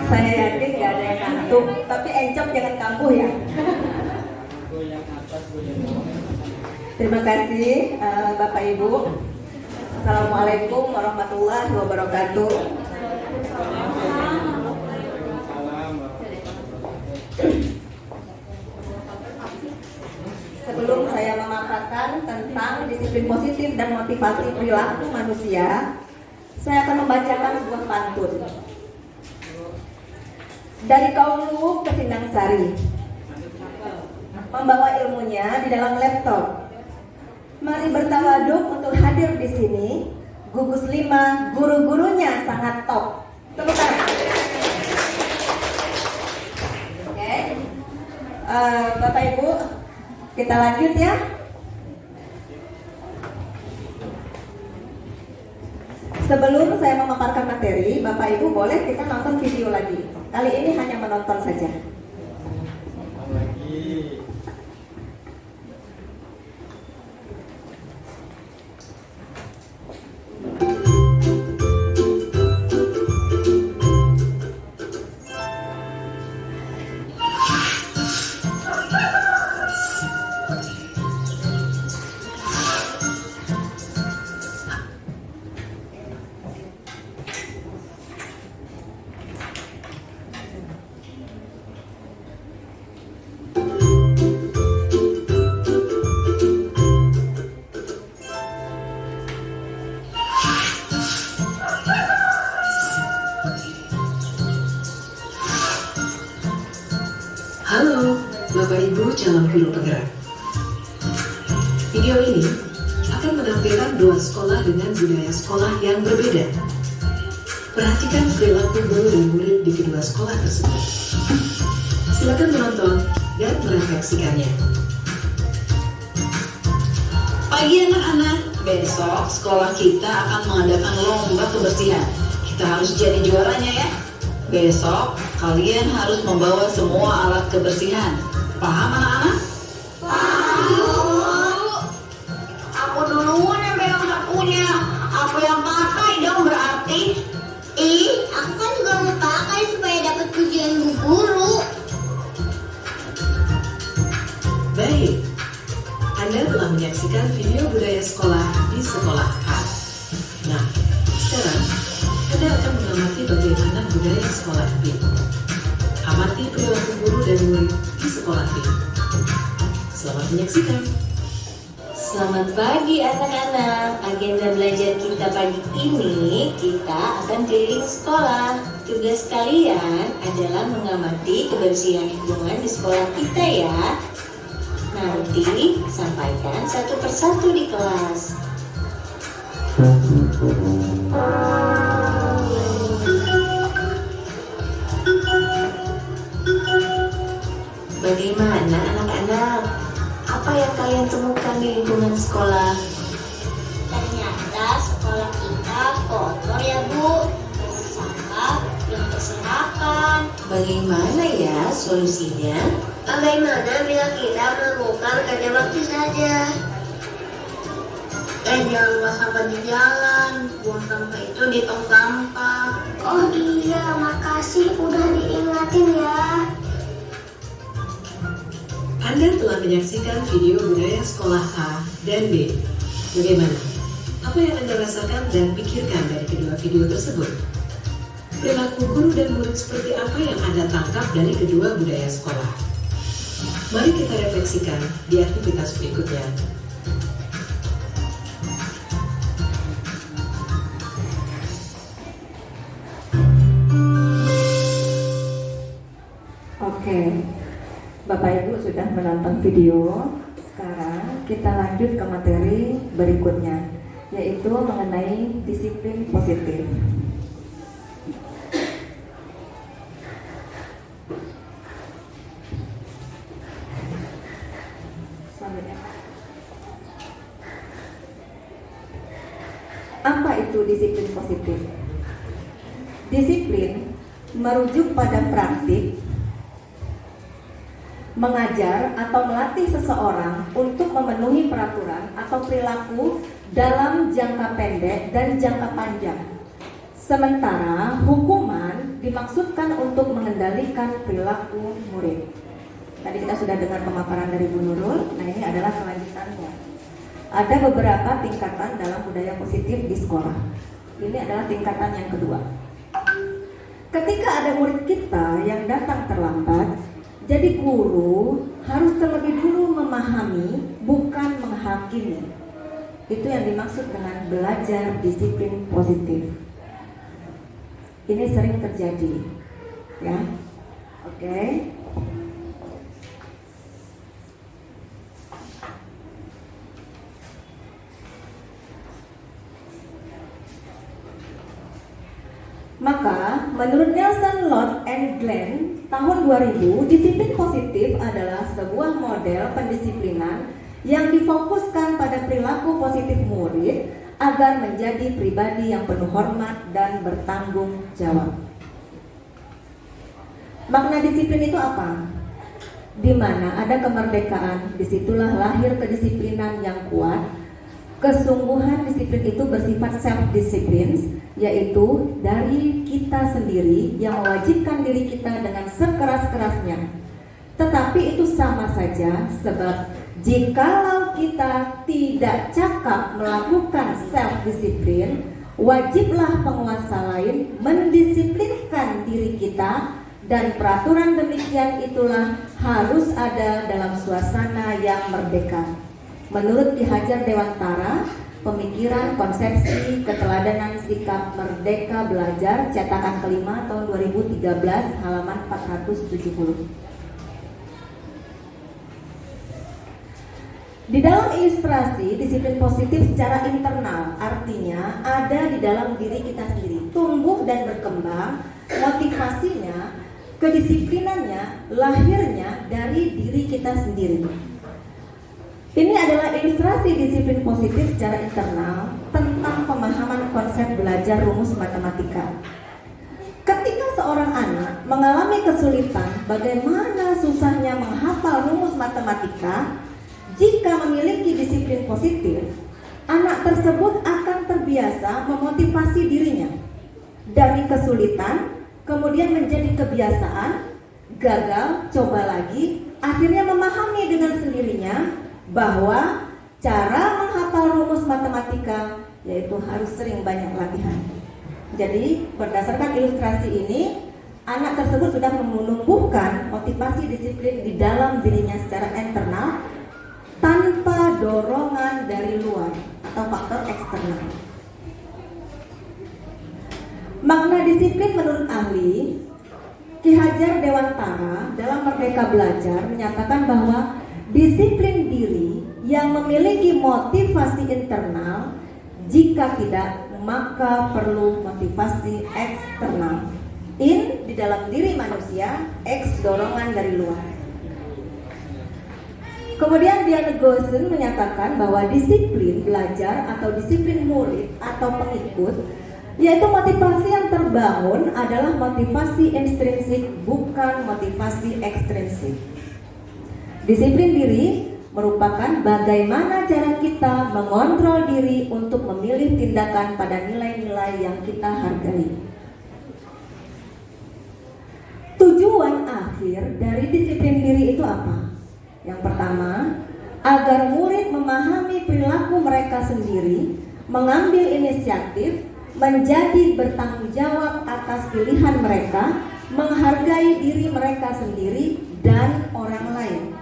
Saya yakin nggak ada yang ngantuk, tapi encok jangan kambuh ya. Terima kasih Bapak Ibu. Assalamualaikum warahmatullahi wabarakatuh. Sebelum saya memaparkan tentang disiplin positif dan motivasi perilaku manusia, saya akan membacakan sebuah pantun dari kaum Luwuk ke Sindang Sari, membawa ilmunya di dalam laptop. Mari bertawaduk untuk hadir di sini. Gugus 5, guru-gurunya sangat top. Tepuk tangan. Oke, Bapak Ibu, kita lanjut ya. Sebelum saya memaparkan materi, Bapak Ibu boleh kita nonton video lagi. Kali ini hanya menonton saja. Halo, Bapak Ibu calon guru penggerak. Video ini akan menampilkan dua sekolah dengan budaya sekolah yang berbeda. Perhatikan perilaku guru dan murid di kedua sekolah tersebut. Silakan menonton dan merefleksikannya. Pagi anak-anak, besok sekolah kita akan mengadakan lomba kebersihan. Kita harus jadi juaranya ya. Besok kalian harus membawa semua alat kebersihan. Paham anak-anak? Paham. Aku duluan yang pegang sapunya. Aku yang pakai dong berarti. Aku kan juga mau pakai supaya dapat pujian bu guru. Baik, Anda telah menyaksikan video budaya sekolah di sekolah A. Nah, sekarang Anda akan mengamati bagaimana budaya sekolah B. Amati perilaku guru dan murid di sekolah B. Selamat menyaksikan. Selamat pagi anak-anak. Agenda belajar kita pagi ini, kita akan keliling sekolah. Tugas kalian adalah mengamati kebersihan lingkungan di sekolah kita ya. Nanti sampaikan satu persatu di kelas. Bagaimana anak-anak? Apa yang kalian temukan di lingkungan sekolah? Ternyata sekolah kita kotor ya bu. Banyak sampah yang berserakan. Bagaimana ya solusinya? Bagaimana bila kita melakukan kerja bakti saja? Jangan buang sampah di jalan, buang sampah itu di tong sampah. Oh iya, makasih udah diingatin ya. Anda telah menyaksikan video budaya sekolah A dan B. Bagaimana? Apa yang Anda rasakan dan pikirkan dari kedua video tersebut? Perilaku guru dan murid seperti apa yang Anda tangkap dari kedua budaya sekolah? Mari kita refleksikan di aktivitas berikutnya. Oke, Bapak Ibu sudah menonton video. Sekarang kita lanjut ke materi berikutnya, yaitu mengenai disiplin positif. Selanjutnya, apa itu disiplin positif? Disiplin merujuk pada praktik mengajar atau melatih seseorang untuk memenuhi peraturan atau perilaku dalam jangka pendek dan jangka panjang, Sementara hukuman dimaksudkan untuk mengendalikan perilaku murid. Tadi kita sudah dengar pemaparan dari Bu Nurul. Nah, ini adalah kelanjutannya. Ada beberapa tingkatan dalam budaya positif di sekolah. Ini adalah tingkatan yang kedua. Ketika ada murid kita yang datang terlambat, jadi guru harus terlebih dulu memahami, bukan menghakimi. Itu yang dimaksud dengan belajar disiplin positif. Ini sering terjadi, ya. Oke. Maka, menurut Nelson, Lord and Glenn, tahun 2000, disiplin positif adalah sebuah model pendisiplinan yang difokuskan pada perilaku positif murid agar menjadi pribadi yang penuh hormat dan bertanggung jawab. Makna disiplin itu apa? Di mana ada kemerdekaan, disitulah lahir kedisiplinan yang kuat. Kesungguhan disiplin itu bersifat self-discipline, yaitu dari kita sendiri yang mewajibkan diri kita dengan sekeras-kerasnya. Tetapi itu sama saja, sebab jikalau kita tidak cakap melakukan self-discipline, wajiblah penguasa lain mendisiplinkan diri kita, dan peraturan demikian itulah harus ada dalam suasana yang merdeka. Menurut Ki Hajar Dewantara, Pemikiran Konsepsi Keteladanan Sikap Merdeka Belajar, cetakan kelima tahun 2013, halaman 470. Di dalam ilustrasi disiplin positif secara internal, artinya ada di dalam diri kita sendiri, tumbuh dan berkembang, motivasinya, kedisiplinannya, lahirnya dari diri kita sendiri. Ini adalah ilustrasi disiplin positif secara internal tentang pemahaman konsep belajar rumus matematika. Ketika seorang anak mengalami kesulitan bagaimana susahnya menghafal rumus matematika, jika memiliki disiplin positif, anak tersebut akan terbiasa memotivasi dirinya. Dari kesulitan, kemudian menjadi kebiasaan, gagal, coba lagi, akhirnya memahami dengan sendirinya bahwa cara menghafal rumus matematika yaitu harus sering banyak latihan. Jadi berdasarkan ilustrasi ini, anak tersebut sudah menumbuhkan motivasi disiplin di dalam dirinya secara internal tanpa dorongan dari luar atau faktor eksternal. Makna disiplin menurut ahli Ki Hajar Dewantara dalam Merdeka Belajar menyatakan bahwa disiplin diri yang memiliki motivasi internal, jika tidak maka perlu motivasi eksternal. In di dalam diri manusia, X dorongan dari luar. Kemudian Diana Gosen menyatakan bahwa disiplin belajar atau disiplin murid atau pengikut, yaitu motivasi yang terbangun adalah motivasi intrinsik, bukan motivasi ekstrinsik. Disiplin diri merupakan bagaimana cara kita mengontrol diri untuk memilih tindakan pada nilai-nilai yang kita hargai. Tujuan akhir dari disiplin diri itu apa? Yang pertama, agar murid memahami perilaku mereka sendiri, mengambil inisiatif, menjadi bertanggung jawab atas pilihan mereka, menghargai diri mereka sendiri dan orang lain.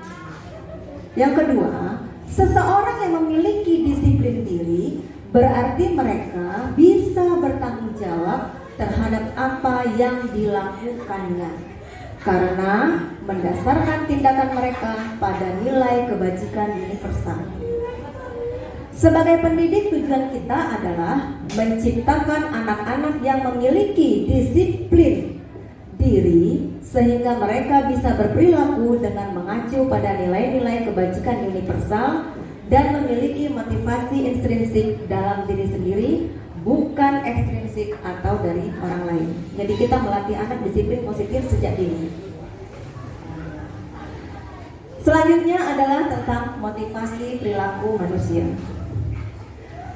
Yang kedua, seseorang yang memiliki disiplin diri berarti mereka bisa bertanggung jawab terhadap apa yang dilakukannya, karena mendasarkan tindakan mereka pada nilai kebajikan universal. Sebagai pendidik, tujuan kita adalah menciptakan anak-anak yang memiliki disiplin diri sehingga mereka bisa berperilaku dengan mengacu pada nilai-nilai kebajikan universal dan memiliki motivasi intrinsik dalam diri sendiri, bukan ekstrinsik atau dari orang lain. Jadi kita melatih anak disiplin positif sejak dini. Selanjutnya adalah tentang motivasi perilaku manusia.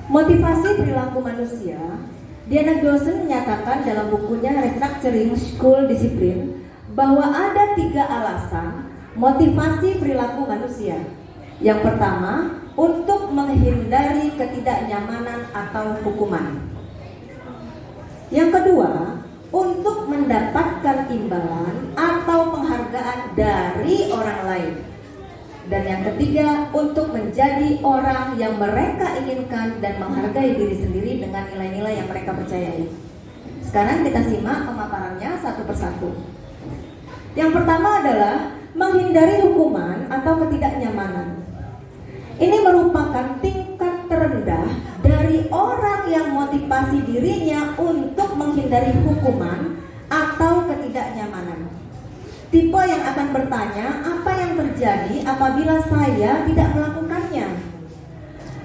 Motivasi perilaku manusia Diana Dawson menyatakan dalam bukunya Restructuring School Discipline bahwa ada 3 alasan motivasi perilaku manusia. Yang pertama, untuk menghindari ketidaknyamanan atau hukuman. Yang kedua, untuk mendapatkan imbalan atau penghargaan dari orang lain. Dan yang ketiga, untuk menjadi orang yang mereka inginkan dan menghargai diri sendiri dengan nilai-nilai yang mereka percayai. Sekarang kita simak pemaparannya satu persatu. Yang pertama adalah menghindari hukuman atau ketidaknyamanan. Ini merupakan tingkat terendah dari orang yang motivasi dirinya untuk menghindari hukuman atau ketidaknyamanan. Tipe yang akan bertanya, apa yang terjadi apabila saya tidak melakukannya?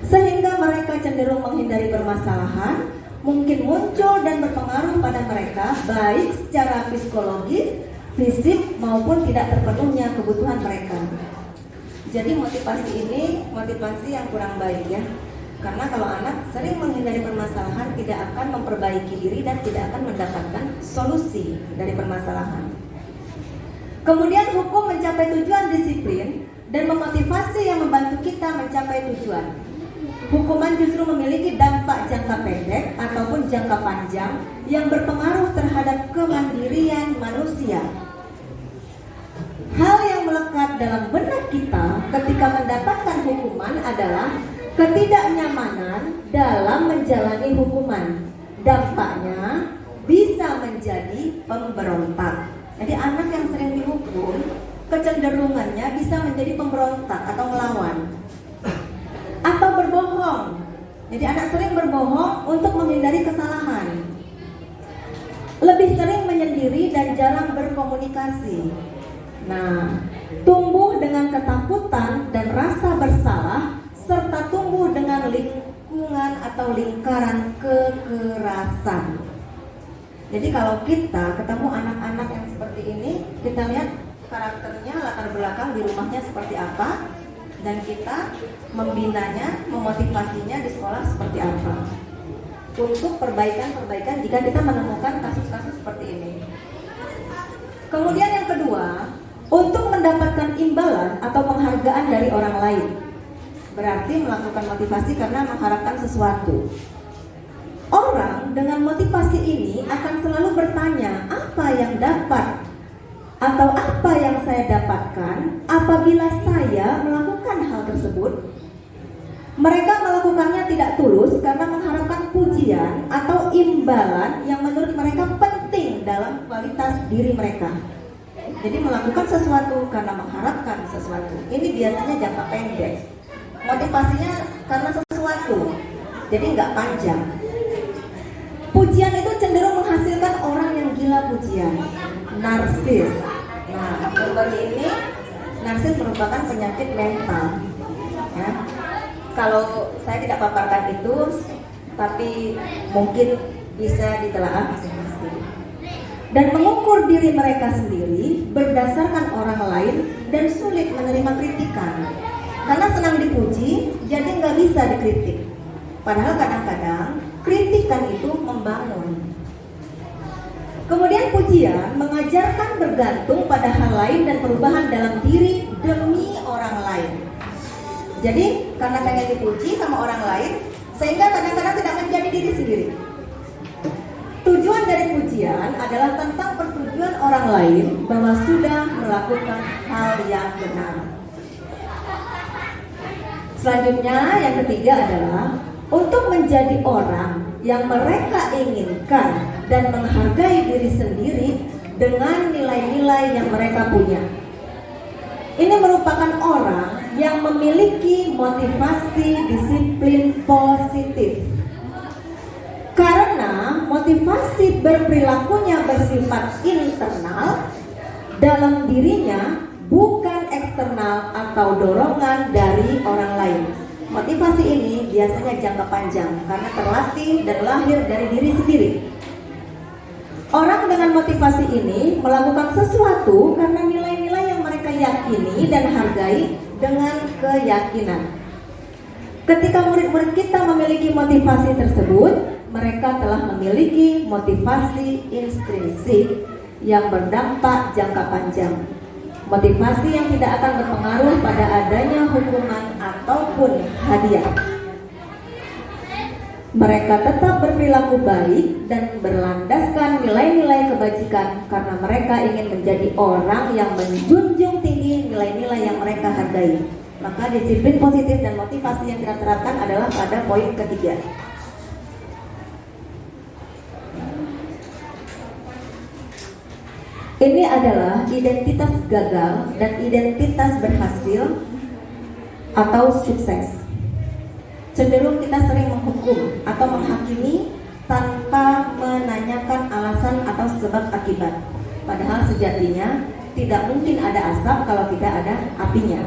Sehingga mereka cenderung menghindari permasalahan, mungkin muncul dan berpengaruh pada mereka baik secara psikologis, fisik maupun tidak terpenuhnya kebutuhan mereka. Jadi motivasi ini motivasi yang kurang baik ya. Karena kalau anak sering menghindari permasalahan, tidak akan memperbaiki diri dan tidak akan mendapatkan solusi dari permasalahan. Kemudian hukum mencapai tujuan disiplin dan memotivasi yang membantu kita mencapai tujuan. Hukuman justru memiliki dampak jangka pendek ataupun jangka panjang yang berpengaruh terhadap kemandirian manusia. Hal yang melekat dalam benak kita ketika mendapatkan hukuman adalah ketidaknyamanan dalam menjalani hukuman. Dampaknya bisa menjadi pemberontak. Jadi anak yang sering dihukum, kecenderungannya bisa menjadi pemberontak atau melawan. Atau berbohong. Jadi anak sering berbohong untuk menghindari kesalahan. Lebih sering menyendiri dan jarang berkomunikasi. Nah, tumbuh dengan ketakutan dan rasa bersalah, serta tumbuh dengan lingkungan atau lingkaran kekerasan. Jadi kalau kita ketemu anak-anak yang seperti ini, kita lihat karakternya, latar belakang di rumahnya seperti apa, dan kita membinanya, memotivasinya di sekolah seperti apa. Untuk perbaikan-perbaikan jika kita menemukan kasus-kasus seperti ini. Kemudian yang kedua, untuk mendapatkan imbalan atau penghargaan dari orang lain. Berarti melakukan motivasi karena mengharapkan sesuatu. Orang dengan motivasi ini akan selalu bertanya, apa yang dapat atau apa yang saya dapatkan apabila saya melakukan hal tersebut. Mereka melakukannya tidak tulus karena mengharapkan pujian atau imbalan yang menurut mereka penting dalam kualitas diri mereka. Jadi melakukan sesuatu karena mengharapkan sesuatu. Ini biasanya jangka pendek. Motivasinya karena sesuatu, jadi nggak panjang. Pujian itu cenderung menghasilkan orang yang gila pujian, narsis. Nah, sumber ini narsis merupakan penyakit mental. Ya. Kalau saya tidak paparkan itu, tapi mungkin bisa ditelaah masing-masing. Dan mengukur diri mereka sendiri berdasarkan orang lain dan sulit menerima kritikan. Karena senang dipuji, jadi nggak bisa dikritik. Padahal kadang-kadang kritikan itu membangun. Kemudian pujian mengajarkan bergantung pada hal lain dan perubahan dalam diri demi orang lain. Jadi karena pengen dipuji sama orang lain, sehingga kadang-kadang tidak menjadi diri sendiri. Tujuan dari pujian adalah tentang persetujuan orang lain bahwa sudah melakukan hal yang benar. Selanjutnya yang ketiga adalah untuk menjadi orang yang mereka inginkan dan menghargai diri sendiri dengan nilai-nilai yang mereka punya. Ini merupakan orang yang memiliki motivasi disiplin positif. Karena motivasi berperilakunya bersifat internal dalam dirinya, bukan eksternal atau dorongan dari orang lain. Motivasi ini biasanya jangka panjang karena terlatih dan lahir dari diri sendiri. Orang dengan motivasi ini melakukan sesuatu karena nilai-nilai yang mereka yakini dan hargai dengan keyakinan. Ketika murid-murid kita memiliki motivasi tersebut, mereka telah memiliki motivasi intrinsik yang berdampak jangka panjang. Motivasi yang tidak akan berpengaruh pada adanya hukuman ataupun hadiah. Mereka tetap berperilaku baik dan berlandaskan nilai-nilai kebajikan karena mereka ingin menjadi orang yang menjunjung tinggi nilai-nilai yang mereka hargai. Maka disiplin positif dan motivasi yang kita terapkan adalah pada poin ketiga. Ini adalah identitas gagal dan identitas berhasil atau sukses. Cenderung kita sering menghukum atau menghakimi tanpa menanyakan alasan atau sebab akibat. Padahal sejatinya tidak mungkin ada asap kalau tidak ada apinya.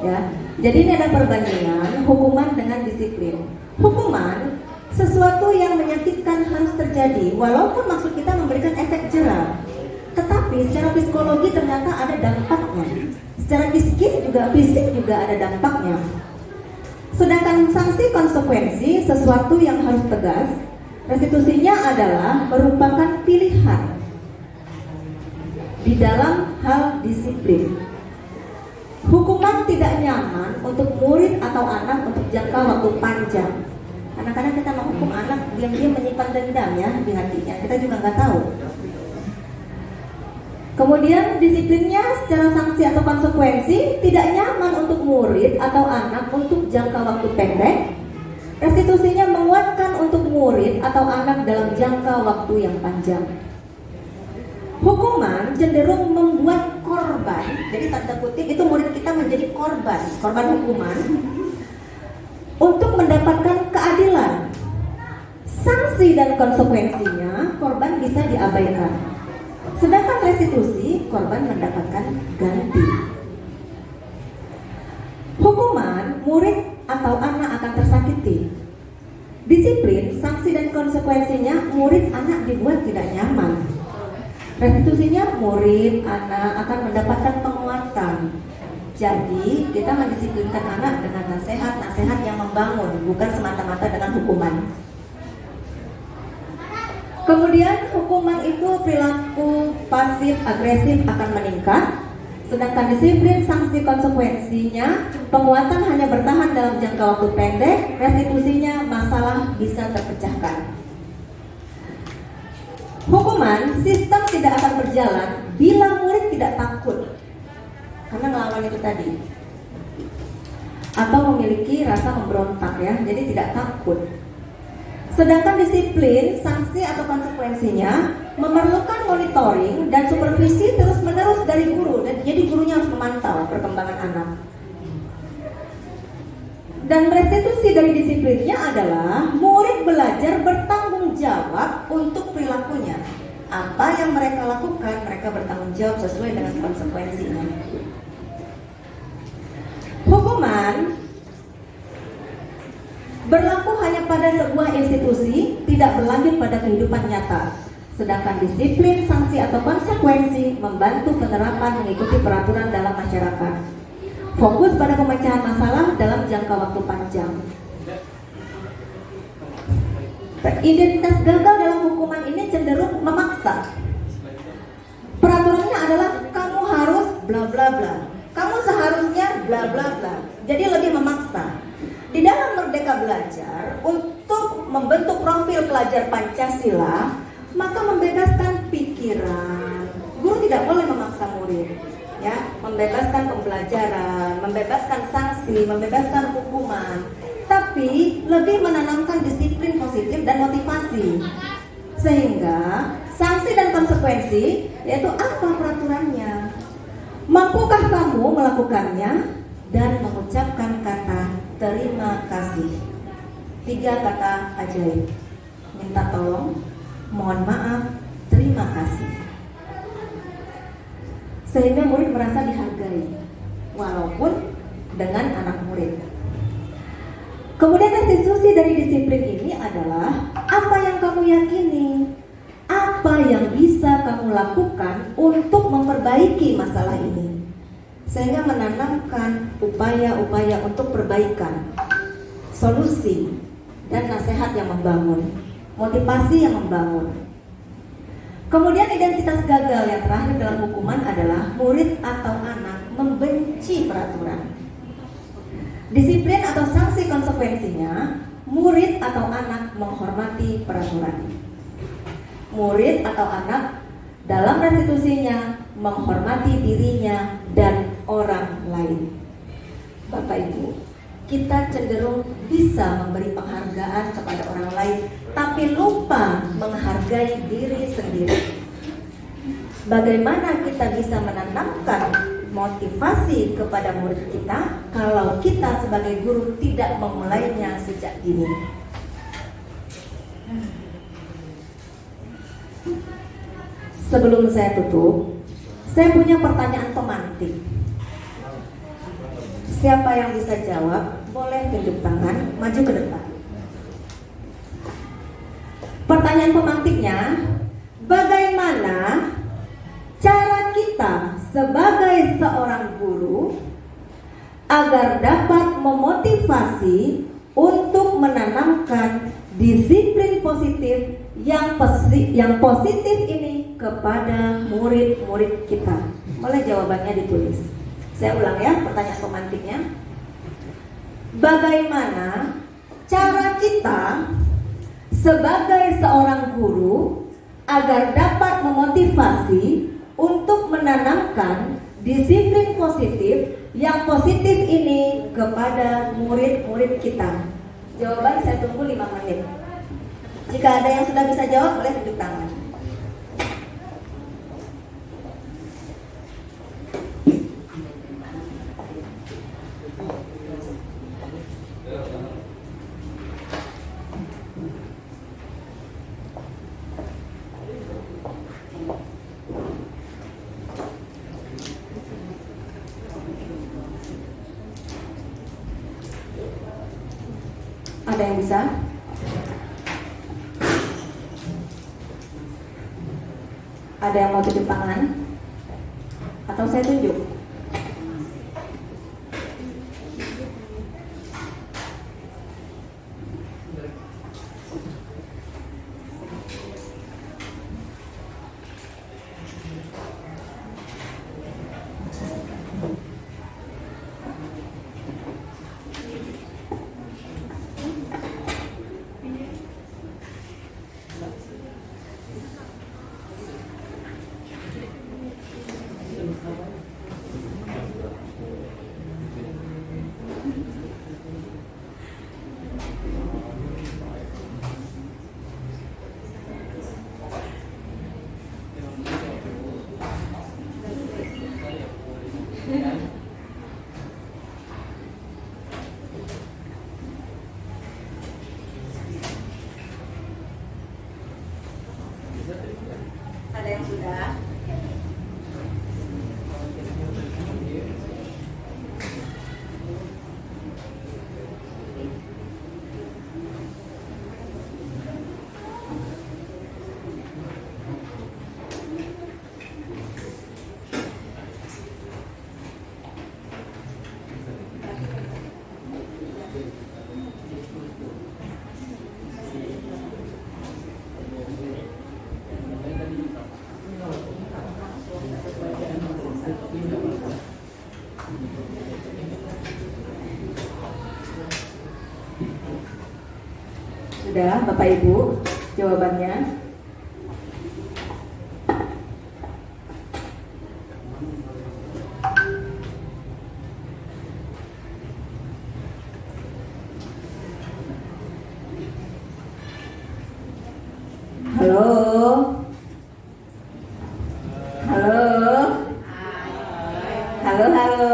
Ya. Jadi ini ada perbandingan hukuman dengan disiplin. Hukuman sesuatu yang menyakitkan harus terjadi walaupun maksud kita memberikan efek jera. Tetapi secara psikologi ternyata ada dampaknya. Secara fisik juga ada dampaknya. Sedangkan sanksi konsekuensi sesuatu yang harus tegas, restitusinya adalah merupakan pilihan di dalam hal disiplin. Hukuman tidak nyaman untuk murid atau anak untuk jangka waktu panjang. Kadang-kadang kita menghukum anak diam-diam menyimpan dendam ya di hatinya. Kita juga nggak tahu. Kemudian disiplinnya secara sanksi atau konsekuensi tidak nyaman untuk murid atau anak untuk jangka waktu pendek. Restitusinya menguatkan untuk murid atau anak dalam jangka waktu yang panjang. Hukuman cenderung membuat korban, jadi tanda kutip itu murid kita menjadi korban hukuman untuk mendapatkan keadilan. Sanksi dan konsekuensinya korban bisa diabaikan. Sedangkan restitusi, korban mendapatkan ganti. Hukuman, murid atau anak akan tersakiti. Disiplin, sanksi dan konsekuensinya, murid anak dibuat tidak nyaman. Restitusinya, murid anak akan mendapatkan penguatan. Jadi, kita mendisiplinkan anak dengan nasihat yang membangun, bukan semata-mata dengan hukuman. Kemudian hukuman itu perilaku pasif agresif akan meningkat. Sedangkan disiplin sanksi konsekuensinya penguatan hanya bertahan dalam jangka waktu pendek. Restitusinya masalah bisa terpecahkan. Hukuman sistem tidak akan berjalan bila murid tidak takut karena melawan itu tadi, atau memiliki rasa memberontak ya, jadi tidak takut. Sedangkan disiplin, sanksi atau konsekuensinya memerlukan monitoring dan supervisi terus-menerus dari guru. Dan jadi gurunya harus memantau perkembangan anak. Dan restitusi dari disiplinnya adalah murid belajar bertanggung jawab untuk perilakunya. Apa yang mereka lakukan, mereka bertanggung jawab sesuai dengan konsekuensinya. Hukuman berlaku hanya pada sebuah institusi, tidak berlanjut pada kehidupan nyata. Sedangkan disiplin, sanksi atau konsekuensi membantu penerapan mengikuti peraturan dalam masyarakat. Fokus pada pemecahan masalah dalam jangka waktu panjang. Identitas gagal dalam hukuman ini cenderung memaksa. Peraturannya adalah kamu harus bla bla bla. Kamu seharusnya bla bla bla. Jadi lebih memaksa. Di dalam Merdeka Belajar, untuk membentuk profil pelajar Pancasila, maka membebaskan pikiran. Guru tidak boleh memaksa murid, ya, membebaskan pembelajaran, membebaskan sanksi, membebaskan hukuman, tapi lebih menanamkan disiplin positif dan motivasi. Sehingga sanksi dan konsekuensi, yaitu apa peraturannya, mampukah kamu melakukannya, dan mengucapkan kata terima kasih. 3 kata ajaib. Minta tolong, mohon maaf, terima kasih. Sehingga murid merasa dihargai, walaupun dengan anak murid. Kemudian restitusi dari disiplin ini adalah apa yang kamu yakini, apa yang bisa kamu lakukan untuk memperbaiki masalah ini. Sehingga menanamkan upaya-upaya untuk perbaikan, solusi, dan nasihat yang membangun. motivasi yang membangun. Kemudian identitas gagal yang terakhir dalam hukuman adalah murid atau anak membenci peraturan. Disiplin atau sanksi konsekuensinya, murid atau anak menghormati peraturan. Murid atau anak dalam restitusinya menghormati dirinya dan orang lain. Bapak Ibu, kita cenderung bisa memberi penghargaan kepada orang lain, tapi lupa menghargai diri sendiri. Bagaimana kita bisa menanamkan motivasi kepada murid kita kalau kita sebagai guru tidak memulainya sejak dini? Sebelum saya tutup, saya punya pertanyaan pemantik. Siapa yang bisa jawab, boleh tunjuk tangan, maju ke depan. Pertanyaan pemantiknya, bagaimana cara kita sebagai seorang guru agar dapat memotivasi untuk menanamkan disiplin positif yang positif ini kepada murid-murid kita? Boleh jawabannya ditulis. Saya ulang ya pertanyaan pemantiknya. Bagaimana cara kita sebagai seorang guru agar dapat memotivasi untuk menanamkan disiplin positif yang positif ini kepada murid-murid kita? Jawaban saya tunggu 5 menit. Jika ada yang sudah bisa jawab, boleh tunjuk tangan. Ada yang bisa? Ada yang mau tunjuk tangan? Atau saya tunjuk? Ada yang sudah? Sudah, Bapak Ibu, jawabannya. Halo. Halo. Halo, halo.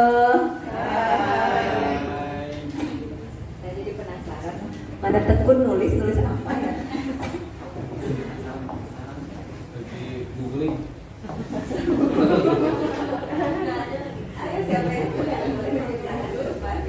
Saya jadi penasaran. Pada tekun nulis apa ya? Lagi googling. Ayo siapa yang sudah boleh tunjuk tangan dulu, Pak.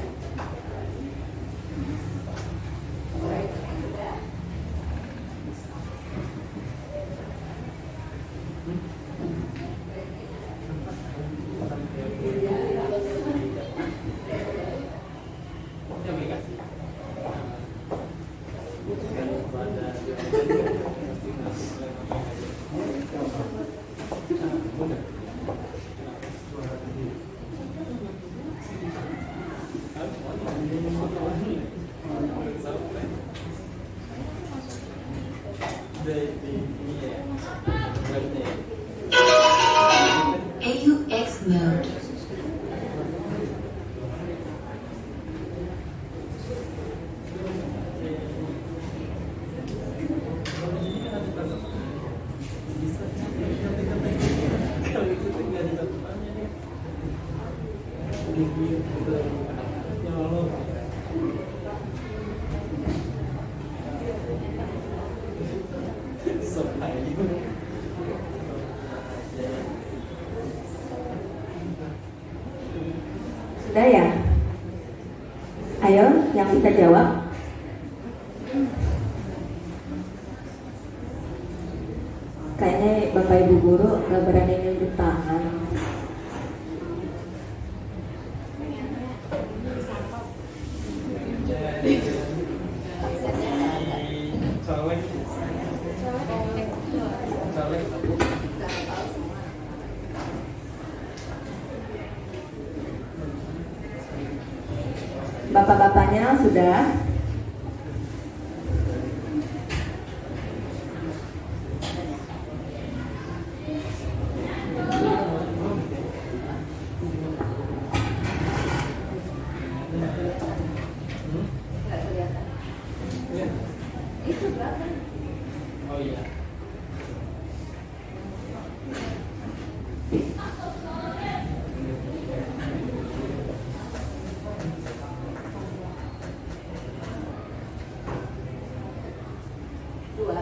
AUX mode. Sudah ya? Ayo, yang bisa jawab. Kayaknya Bapak Ibu Guru gak berani nunjuk tangan. Bapak-bapaknya sudah. Oh iya. Dua.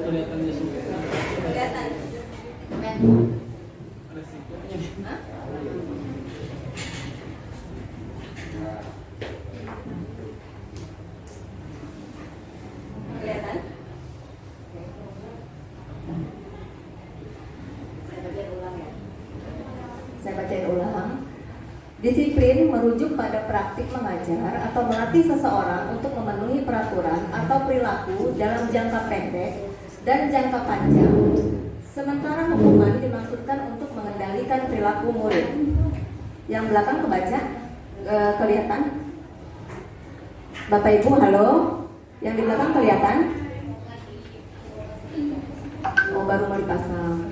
Kelihatannya sudah. Kelihatan. Hah? Kelihatan? Saya bacain ulang ya. Saya bacain ulang. Disiplin merujuk pada praktik mengajar atau melatih seseorang untuk memenuhi peraturan atau perilaku dalam jangka pendek dan jangka panjang. Sementara hukuman dimaksudkan untuk mengendalikan perilaku murid. Yang belakang kebaca, kelihatan? Bapak Ibu, halo? Yang di belakang kelihatan? Oh, baru mau dipasang.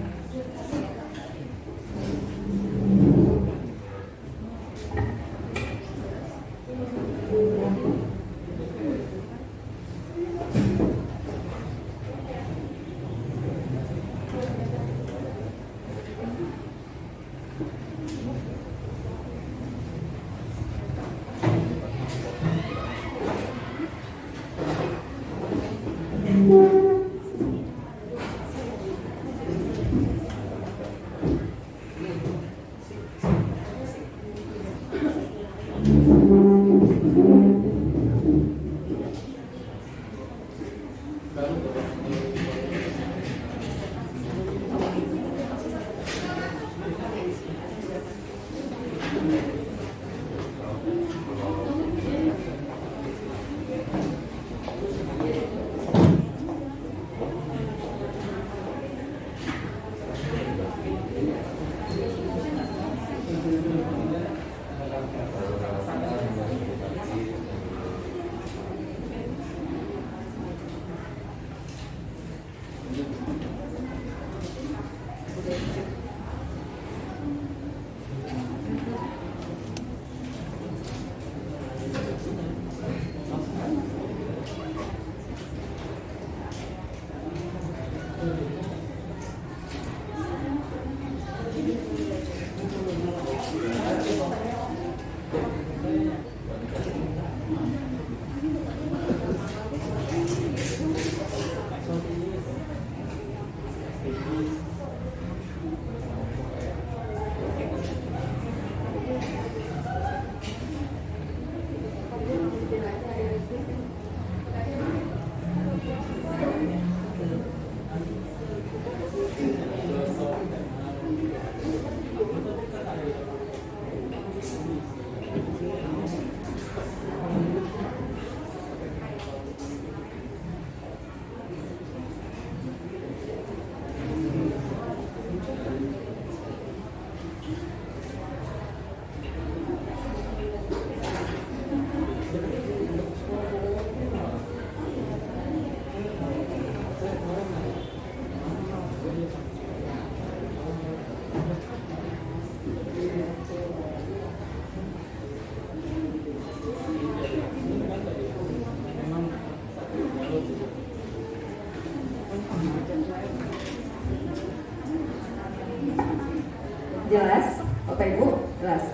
Jelas? Bapak Ibu? Jelas?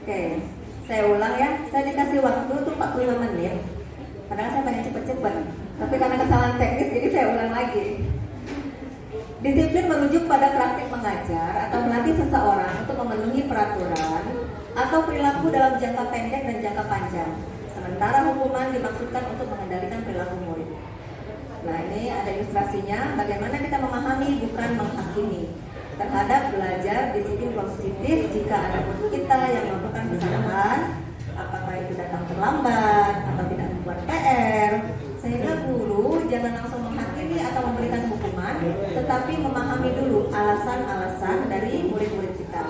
Oke, saya ulang ya. Saya dikasih waktu tuh 45 menit. Padahal saya pengen cepet-cepet, tapi karena kesalahan teknis jadi saya ulang lagi. Disiplin merujuk pada praktik mengajar atau melatih seseorang untuk memenuhi peraturan atau perilaku dalam jangka pendek dan jangka panjang. Sementara hukuman dimaksudkan untuk mengendalikan perilaku murid. Nah, ini ada ilustrasinya bagaimana kita memahami bukan menghakimi terhadap belajar disiplin positif jika ada murid kita yang melakukan kesalahan, apakah itu datang terlambat atau tidak membuat PR, sehingga guru jangan langsung menghakimi atau memberikan hukuman, tetapi memahami dulu alasan-alasan dari murid-murid kita.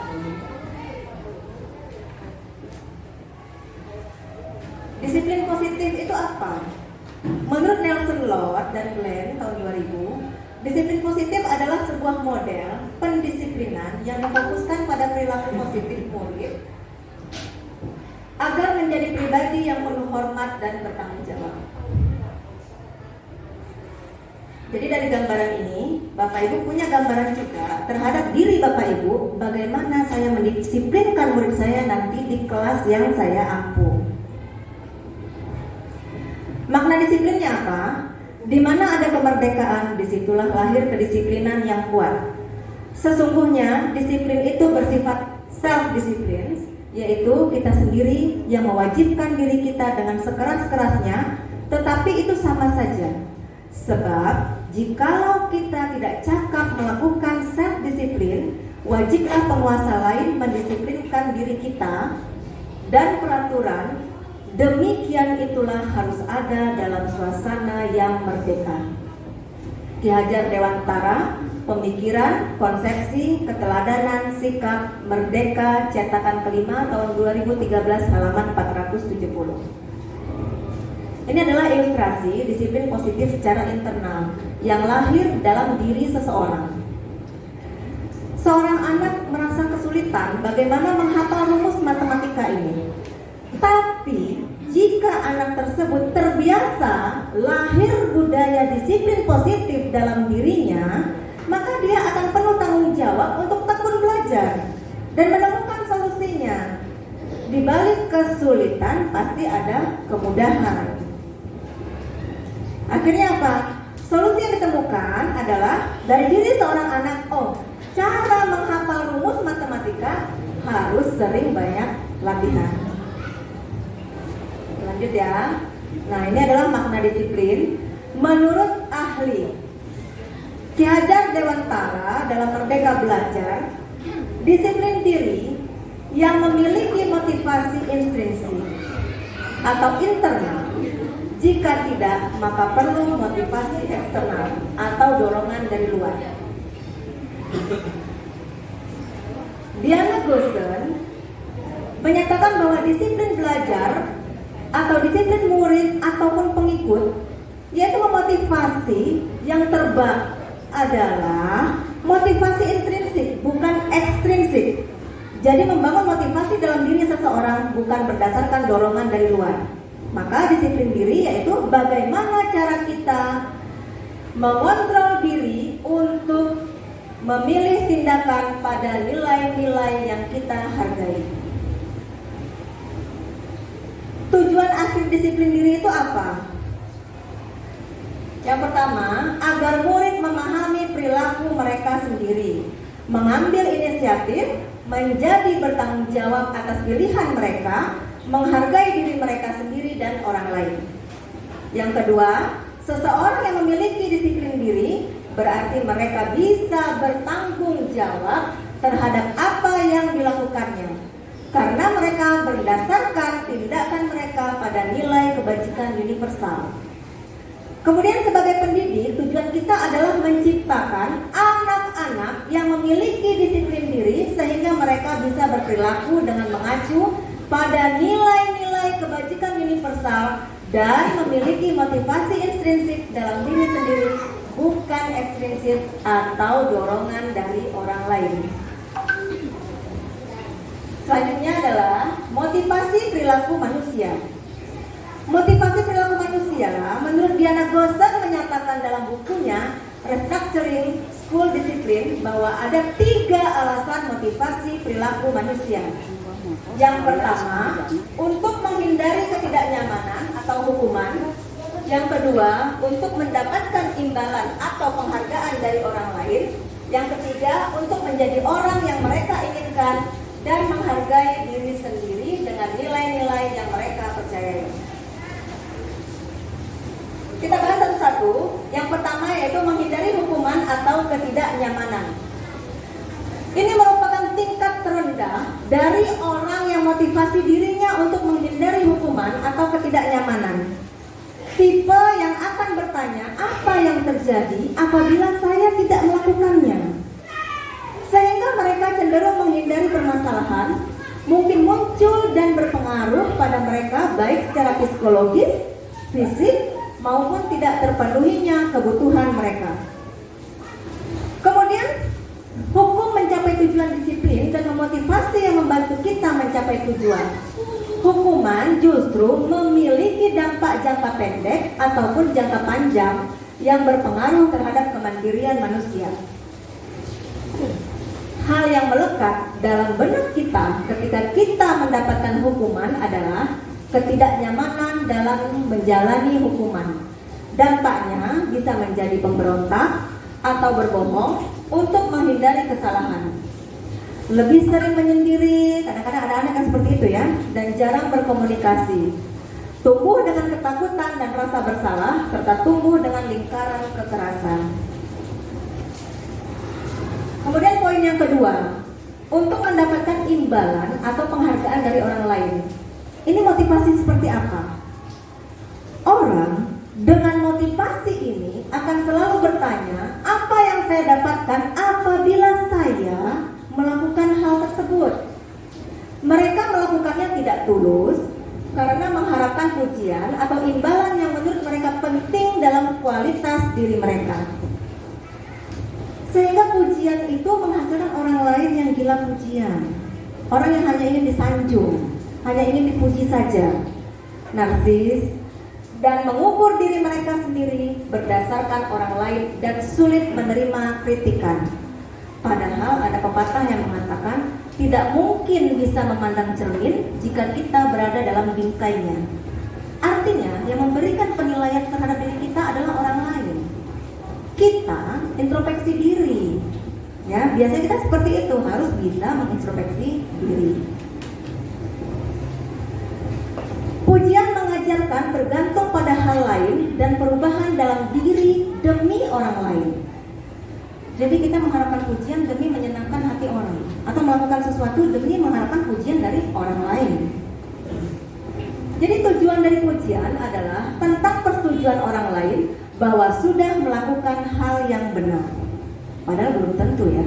Disiplin positif itu apa? Menurut Nelson Lord dan Glenn tahun 2000, disiplin positif adalah sebuah model pendisiplinan yang difokuskan pada perilaku positif murid agar menjadi pribadi yang penuh hormat dan bertanggung jawab. Jadi dari gambaran ini, Bapak Ibu punya gambaran juga terhadap diri Bapak Ibu, bagaimana saya mendisiplinkan murid saya nanti di kelas yang saya ampu. Makna disiplinnya apa? Di mana ada kemerdekaan, disitulah lahir kedisiplinan yang kuat. Sesungguhnya disiplin itu bersifat self-disiplin, yaitu kita sendiri yang mewajibkan diri kita dengan sekeras-kerasnya, tetapi itu sama saja. Sebab jikalau kita tidak cakap melakukan self-disiplin, wajiblah penguasa lain mendisiplinkan diri kita dan peraturan. Demikian itulah harus ada dalam suasana yang merdeka. Ki Hajar Dewantara, Pemikiran, Konsepsi, Keteladanan, Sikap, Merdeka, cetakan kelima tahun 2013 halaman 470. Ini adalah ilustrasi disiplin positif secara internal yang lahir dalam diri seseorang. Seorang anak merasa kesulitan bagaimana menghafal rumus matematika ini. Tapi jika anak tersebut terbiasa lahir budaya disiplin positif dalam dirinya, maka dia akan penuh tanggung jawab untuk tekun belajar dan menemukan solusinya. Di balik kesulitan pasti ada kemudahan. Akhirnya apa? Solusi yang ditemukan adalah dari diri seorang anak. Oh, cara menghafal rumus matematika harus sering banyak latihan. Lanjut ya. Nah, ini adalah makna disiplin menurut ahli Ki Hajar Dewantara dalam Merdeka Belajar. Disiplin diri yang memiliki motivasi intrinsik atau internal. Jika tidak, maka perlu motivasi eksternal atau dorongan dari luar. Diana Goosen menyatakan bahwa disiplin belajar atau disiplin murid ataupun pengikut, yaitu memotivasi yang terbaik adalah motivasi intrinsik, bukan ekstrinsik. Jadi membangun motivasi dalam diri seseorang bukan berdasarkan dorongan dari luar. Maka disiplin diri yaitu bagaimana cara kita mengontrol diri untuk memilih tindakan pada nilai-nilai yang kita hargai. Tujuan akhir disiplin diri itu apa? Yang pertama, agar murid memahami perilaku mereka sendiri, mengambil inisiatif, menjadi bertanggung jawab atas pilihan mereka, menghargai diri mereka sendiri dan orang lain. Yang kedua, seseorang yang memiliki disiplin diri berarti mereka bisa bertanggung jawab terhadap apa yang dilakukannya, karena mereka berdasarkan tindakan mereka pada nilai kebajikan universal. Kemudian sebagai pendidik, tujuan kita adalah menciptakan anak-anak yang memiliki disiplin diri sehingga mereka bisa berperilaku dengan mengacu pada nilai-nilai kebajikan universal dan memiliki motivasi intrinsik dalam diri sendiri, bukan ekstrinsik atau dorongan dari orang lain. Selanjutnya adalah motivasi perilaku manusia. Motivasi perilaku manusia menurut Diana Goosen menyatakan dalam bukunya Restructuring school disiplin bahwa ada 3 alasan motivasi perilaku manusia. Yang pertama, untuk menghindari ketidaknyamanan atau hukuman. Yang kedua, untuk mendapatkan imbalan atau penghargaan dari orang lain. Yang ketiga, untuk menjadi orang yang mereka inginkan dan menghargai diri sendiri dengan nilai-nilai yang mereka percayai. Kita bahas satu-satu. Yang pertama yaitu menghindari hukuman atau ketidaknyamanan. Ini merupakan tingkat terendah dari orang yang motivasi dirinya untuk menghindari hukuman atau ketidaknyamanan. Tipe yang akan bertanya, apa yang terjadi apabila saya tidak melakukannya? Sehingga mereka cenderung menghindari permasalahan, mungkin muncul dan berpengaruh pada mereka baik secara psikologis, fisik, maupun tidak terpenuhinya kebutuhan mereka. Kemudian, hukum mencapai tujuan disiplin dan memotivasi yang membantu kita mencapai tujuan. Hukuman justru memiliki dampak jangka pendek ataupun jangka panjang yang berpengaruh terhadap kemandirian manusia. Hal yang melekat dalam benak kita ketika kita mendapatkan hukuman adalah ketidaknyamanan dalam menjalani hukuman. Dampaknya bisa menjadi pemberontak atau berbohong untuk menghindari kesalahan. Lebih sering menyendiri, kadang-kadang ada anak yang seperti itu ya, dan jarang berkomunikasi. Tumbuh dengan ketakutan dan rasa bersalah, serta tumbuh dengan lingkaran kekerasan. Kemudian poin yang kedua, untuk mendapatkan imbalan atau penghargaan dari orang lain. Ini motivasi seperti apa? Orang dengan motivasi ini akan selalu bertanya, apa yang saya dapatkan apabila saya melakukan hal tersebut. Mereka melakukannya tidak tulus karena mengharapkan pujian atau imbalan yang menurut mereka penting dalam kualitas diri mereka. Sehingga pujian itu menghasilkan orang lain yang gila pujian. Orang yang hanya ingin disanjung, hanya ingin dipuji saja. Narsis dan mengukur diri mereka sendiri berdasarkan orang lain dan sulit menerima kritikan. Padahal ada pepatah yang mengatakan tidak mungkin bisa memandang cermin jika kita berada dalam bingkainya. Artinya yang memberikan penilaian terhadap diri kita adalah orang lain. Kita introspeksi diri. Ya, biasanya kita seperti itu, harus bisa mengintrospeksi diri. Pujian mengajarkan bergantung pada hal lain dan perubahan dalam diri demi orang lain. Jadi kita mengharapkan pujian demi menyenangkan hati orang, atau melakukan sesuatu demi mengharapkan pujian dari orang lain. Jadi tujuan dari pujian adalah tentang persetujuan orang lain bahwa sudah melakukan hal yang benar. Padahal belum tentu ya.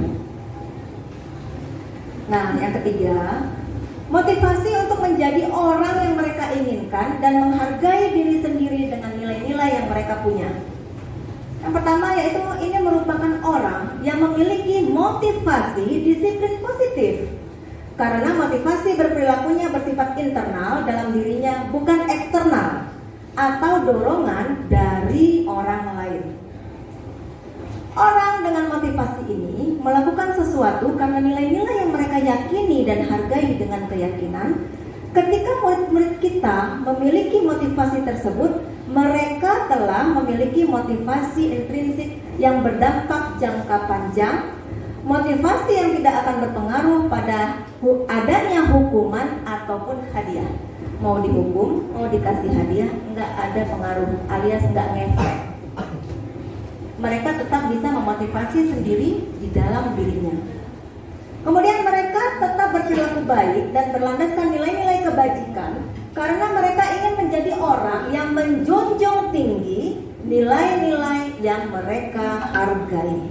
Nah, yang ketiga, motivasi untuk menjadi orang yang mereka inginkan dan menghargai diri sendiri dengan nilai-nilai yang mereka punya. Yang pertama yaitu ini merupakan orang yang memiliki motivasi disiplin positif. Karena motivasi berperilakunya bersifat internal dalam dirinya, bukan eksternal atau dorongan dari orang lain. Orang dengan motivasi ini melakukan sesuatu karena nilai-nilai yang mereka yakini dan hargai dengan keyakinan. Ketika murid-murid kita memiliki motivasi tersebut, mereka telah memiliki motivasi intrinsik yang berdampak jangka panjang, motivasi yang tidak akan berpengaruh pada adanya hukuman ataupun hadiah. Mau dihukum, mau dikasih hadiah, nggak ada pengaruh alias nggak ngefek. Mereka tetap bisa memotivasi sendiri di dalam dirinya. Kemudian mereka tetap berperilaku baik dan berlandaskan nilai-nilai kebajikan karena mereka ingin menjadi orang yang menjunjung tinggi nilai-nilai yang mereka hargai.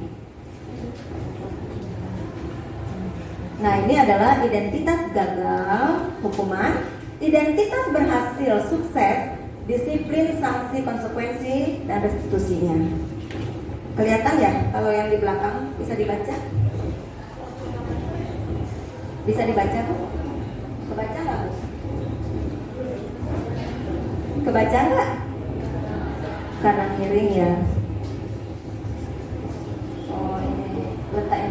Nah, ini adalah identitas gagal, hukuman, identitas berhasil, sukses, disiplin, sanksi, konsekuensi, dan restitusinya. Kelihatan ya kalau yang di belakang bisa dibaca? Bisa dibaca Bu? Kebaca nggak Bu? Kebaca nggak? Karena miring ya. Oh ini.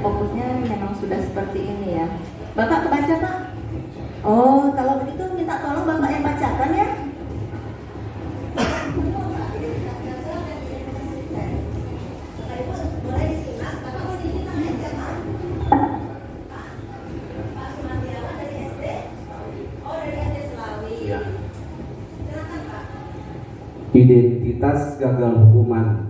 fokusnya memang sudah seperti ini ya. Bapak kebaca Pak? Oh, kalau begitu minta tolong Bapak yang bacakan ya. Identitas gagal hukuman.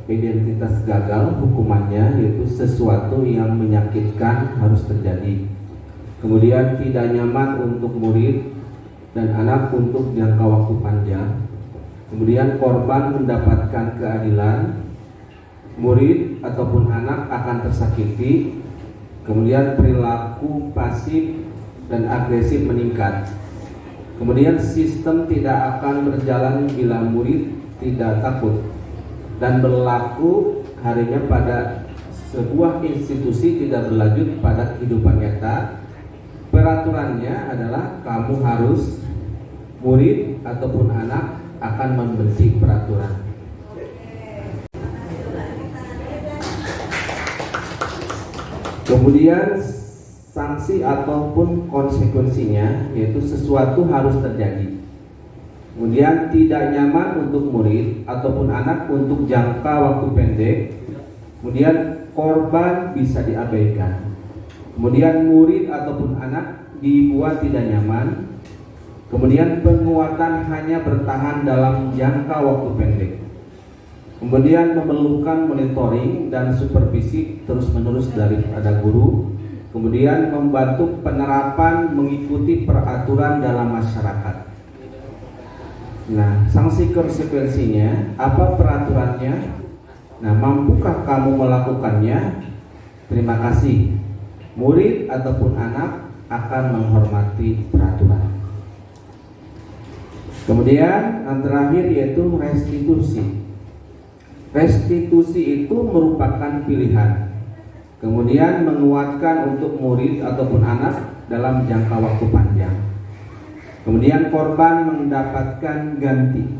Identitas gagal hukumannya yaitu sesuatu yang menyakitkan harus terjadi. Kemudian tidak nyaman untuk murid dan anak untuk jangka waktu panjang. Kemudian korban mendapatkan keadilan, murid ataupun anak akan tersakiti. Kemudian perilaku pasif dan agresif meningkat. Kemudian sistem tidak akan berjalan bila murid tidak takut dan berlaku harinya pada sebuah institusi tidak berlanjut pada kehidupan nyata. Peraturannya adalah kamu harus, murid ataupun anak akan membenci peraturan. Kemudian sanksi ataupun konsekuensinya yaitu sesuatu harus terjadi. Kemudian tidak nyaman untuk murid ataupun anak untuk jangka waktu pendek. Kemudian korban bisa diabaikan. Kemudian murid ataupun anak dibuat tidak nyaman. Kemudian penguatan hanya bertahan dalam jangka waktu pendek. Kemudian memerlukan monitoring dan supervisi terus-menerus daripada guru. Kemudian membantu penerapan mengikuti peraturan dalam masyarakat. Nah, sanksi konsekuensinya apa peraturannya? Nah, mampukah kamu melakukannya? Terima kasih. Murid ataupun anak akan menghormati peraturan. Kemudian yang terakhir yaitu restitusi. Restitusi itu merupakan pilihan. Kemudian menguatkan untuk murid ataupun anak dalam jangka waktu panjang. Kemudian korban mendapatkan ganti.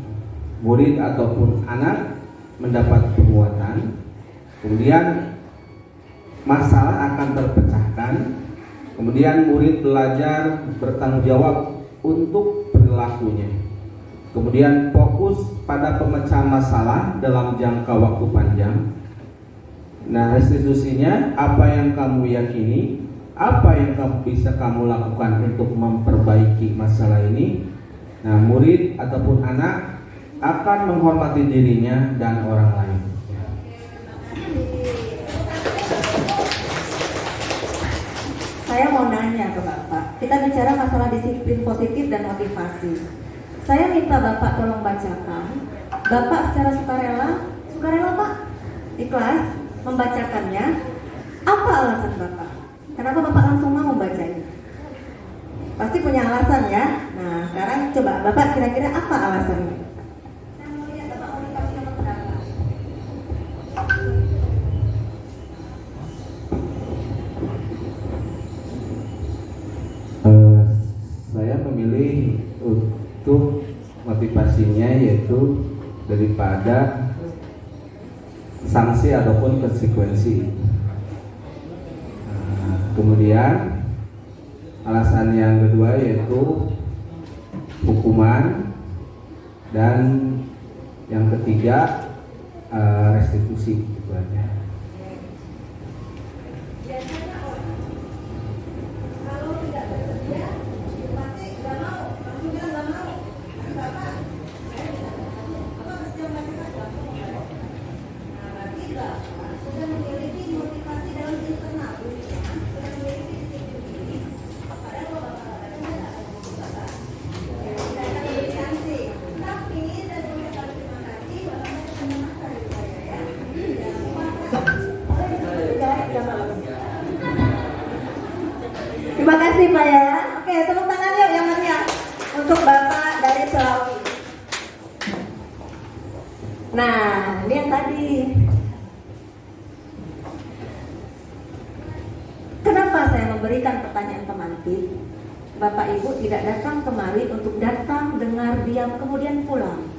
Murid ataupun anak mendapat penguatan. Kemudian masalah akan terpecahkan. Kemudian murid belajar bertanggung jawab untuk perilakunya. Kemudian fokus pada pemecahan masalah dalam jangka waktu panjang. Nah, restitusinya apa yang kamu yakini, apa yang bisa kamu lakukan untuk memperbaiki masalah ini. Nah, murid ataupun anak akan menghormati dirinya dan orang lain. Saya mau nanya ke Bapak. Kita bicara masalah disiplin positif dan motivasi. Saya minta Bapak tolong bacakan. Bapak secara sukarela Pak, ikhlas membacakannya. Apa alasan Bapak? Kenapa Bapak langsung mau membacanya? Pasti punya alasan ya. Nah, sekarang coba Bapak kira-kira apa alasannya? Saya mau lihat Bapak motivasi yang berapa. Saya memilih untuk motivasinya yaitu daripada sanksi ataupun konsekuensi. Kemudian alasan yang kedua yaitu hukuman, dan yang ketiga restitusi. Itu aja. Terima kasih Pak ya. Oke, tepuk tangan yuk yang meriah untuk Bapak dari Sulawesi. Nah, ini yang tadi. Kenapa saya memberikan pertanyaan pemantik? Bapak Ibu tidak datang kemari untuk datang, dengar, diam, kemudian pulang.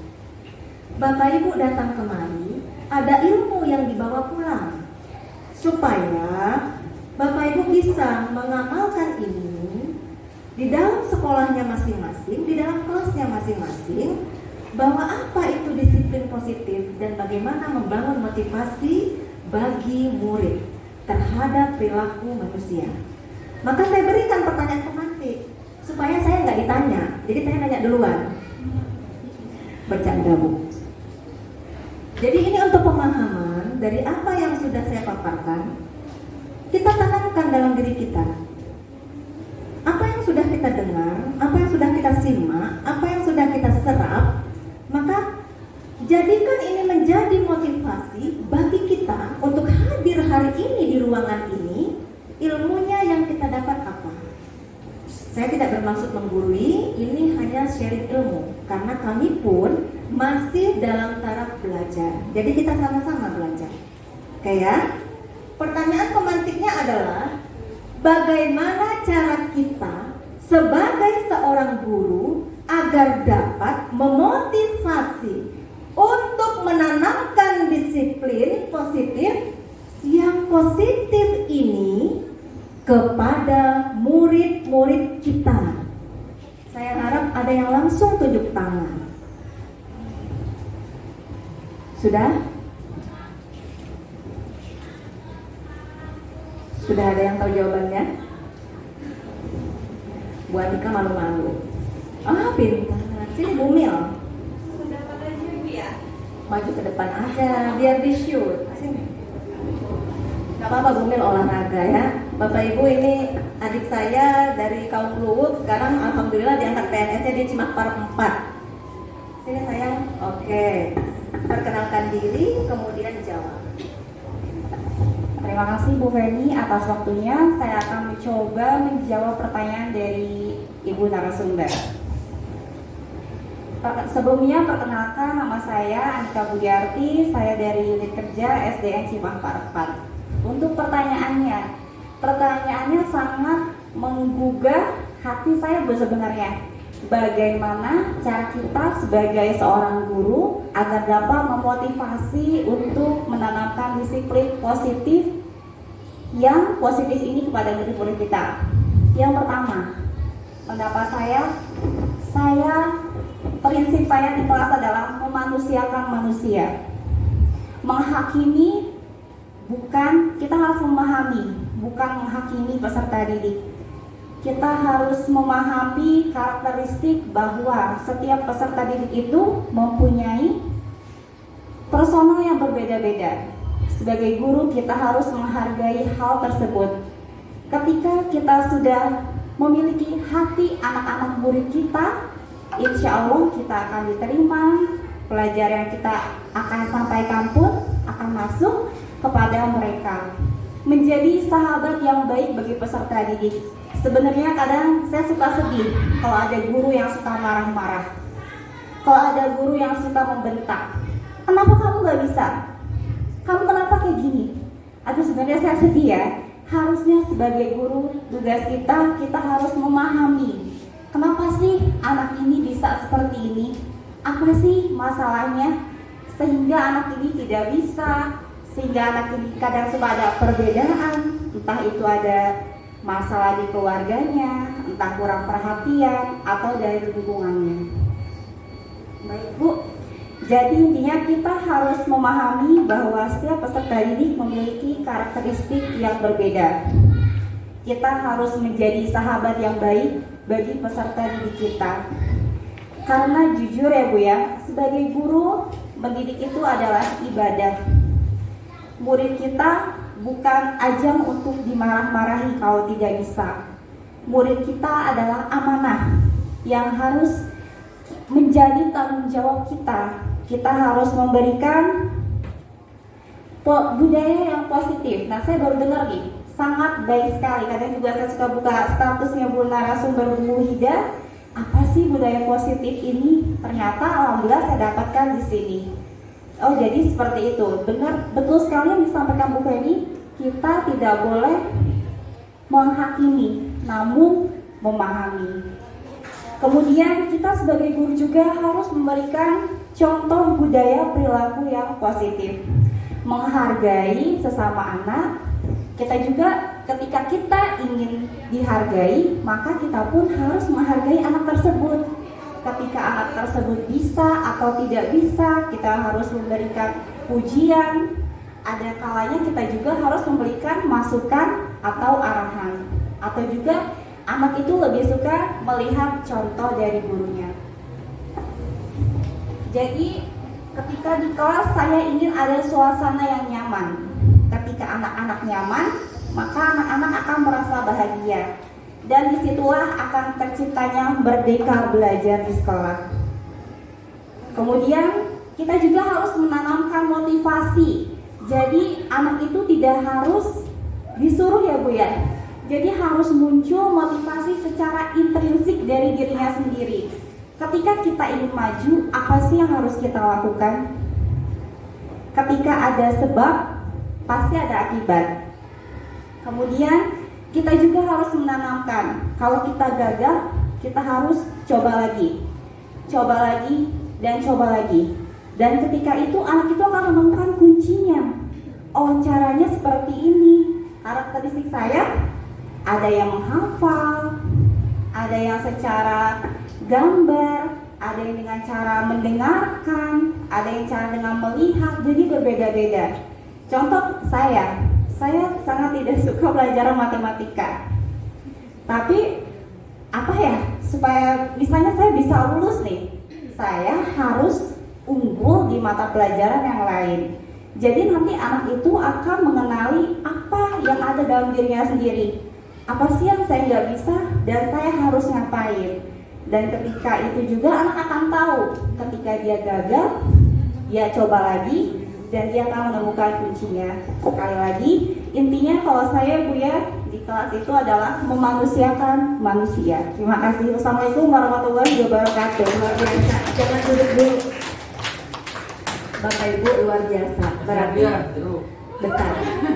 Bapak Ibu datang kemari ada ilmu yang dibawa pulang, supaya Bapak Ibu bisa mengamalkan ini di dalam sekolahnya masing-masing, di dalam kelasnya masing-masing, bahwa apa itu disiplin positif dan bagaimana membangun motivasi bagi murid terhadap perilaku manusia. Maka saya berikan pertanyaan pemantik supaya saya nggak ditanya, jadi saya nanya duluan. Bercanda, Bu. Jadi ini untuk pemahaman dari apa yang sudah saya paparkan, kita tanamkan dalam diri kita. Apa yang sudah kita dengar, apa yang sudah kita simak, apa yang sudah kita serap, maka jadikan ini menjadi motivasi bagi kita untuk hadir hari ini di ruangan ini. Ilmunya yang kita dapat apa? Saya tidak bermaksud menggurui, ini hanya sharing ilmu, karena kami pun masih dalam taraf belajar. Jadi kita sama-sama belajar. Oke ya? Pertanyaan pemantiknya adalah, bagaimana cara kita sebagai seorang guru agar dapat memotivasi untuk menanamkan disiplin positif yang positif ini kepada murid-murid kita. Saya harap ada yang langsung tunjuk tangan. Sudah? Sudah ada yang tahu jawabannya? Bu Andika malu-malu. Ah, pintar. Sini Bu Mil. Maju ke depan aja, biar di shoot. Sini. Gak apa-apa Bu Mil olahraga ya. Bapak Ibu, ini adik saya dari kaum Luwuk, sekarang alhamdulillah diangkat PNS-nya di Cimakpar 4. Sini sayang. Oke. Perkenalkan diri, kemudian jawab. Terima kasih Bu Feni atas waktunya. Saya akan mencoba menjawab pertanyaan dari Ibu narasumber. Sebelumnya perkenalkan, nama saya Andika Budiarti, saya dari unit kerja SDN Cimakpar 4. Untuk pertanyaannya sangat menggugah hati saya sebenarnya. Bagaimana cara kita sebagai seorang guru agar dapat memotivasi untuk menanamkan disiplin positif yang positif ini kepada murid-murid kita. Yang pertama, pendapat saya prinsip saya di kelas adalah memanusiakan manusia. Menghakimi kita harus memahami, bukan menghakimi peserta didik. Kita harus memahami karakteristik bahwa setiap peserta didik itu mempunyai personal yang berbeda-beda. Sebagai guru kita harus menghargai hal tersebut. Ketika kita sudah memiliki hati anak-anak murid kita, insya Allah kita akan diterima. Pelajaran yang kita akan sampaikan pun akan masuk kepada mereka. Menjadi sahabat yang baik bagi peserta didik. Sebenarnya kadang saya suka sedih kalau ada guru yang suka marah-marah, kalau ada guru yang suka membentak. Kenapa kamu gak bisa? Kamu kenapa kayak gini? Aduh, sebenarnya saya sedih ya. Harusnya sebagai guru, tugas kita harus memahami kenapa sih anak ini bisa seperti ini, apa sih masalahnya sehingga anak ini tidak bisa, sehingga anak ini kadang suka ada perbedaan, entah itu ada masalah di keluarganya, entah kurang perhatian atau dari lingkungannya. Baik Bu, jadi intinya kita harus memahami bahwa setiap peserta didik memiliki karakteristik yang berbeda. Kita harus menjadi sahabat yang baik bagi peserta didik kita. Karena jujur ya Bu ya, sebagai guru, mendidik itu adalah ibadah. Murid kita bukan ajang untuk dimarah-marahi kalau tidak bisa. Murid kita adalah amanah yang harus menjadi tanggung jawab kita. Kita harus memberikan budaya yang positif. Nah, saya baru dengar nih, sangat baik sekali. Kadang juga saya suka buka statusnya Bu narasumber Bu Hida. Apa sih budaya positif ini? Ternyata alhamdulillah saya dapatkan di sini. Oh, jadi seperti itu. Benar, betul sekali yang disampaikan Bu Feni. Kita tidak boleh menghakimi, namun memahami. Kemudian kita sebagai guru juga harus memberikan contoh budaya perilaku yang positif, menghargai sesama anak. Kita juga ketika kita ingin dihargai, maka kita pun harus menghargai anak tersebut. Ketika anak tersebut bisa atau tidak bisa, kita harus memberikan pujian. Ada kalanya kita juga harus memberikan masukan atau arahan. Atau juga anak itu lebih suka melihat contoh dari gurunya. Jadi ketika di kelas saya ingin ada suasana yang nyaman. Ketika anak-anak nyaman, maka anak-anak akan merasa bahagia. Dan disitulah akan terciptanya merdeka belajar di sekolah. Kemudian kita juga harus menanamkan motivasi. Jadi anak itu tidak harus disuruh ya Bu ya. Jadi harus muncul motivasi secara intrinsik dari dirinya sendiri. Ketika kita ingin maju, apa sih yang harus kita lakukan? Ketika ada sebab, pasti ada akibat. Kemudian kita juga harus menanamkan, kalau kita gagal, kita harus coba lagi, dan coba lagi. Dan ketika itu anak itu akan menemukan kuncinya. Oh, caranya seperti ini. Karakteristik saya, ada yang menghafal, ada yang secara gambar, ada yang dengan cara mendengarkan, ada yang cara dengan melihat, jadi berbeda-beda. Contoh saya sangat tidak suka pelajaran matematika. Tapi apa ya, supaya misalnya saya bisa lulus nih, saya harus unggul di mata pelajaran yang lain. Jadi nanti anak itu akan mengenali apa yang ada dalam dirinya sendiri. Apa sih yang saya nggak bisa dan saya harus ngapain. Dan ketika itu juga anak akan tahu, ketika dia gagal, dia coba lagi, dan dia akan menemukan kuncinya. Sekali lagi, intinya kalau saya Bu ya, di kelas itu adalah memanusiakan manusia. Terima kasih. Wassalamualaikum warahmatullahi wabarakatuh. Luar biasa. Jangan duduk dulu. Bapak Ibu luar biasa.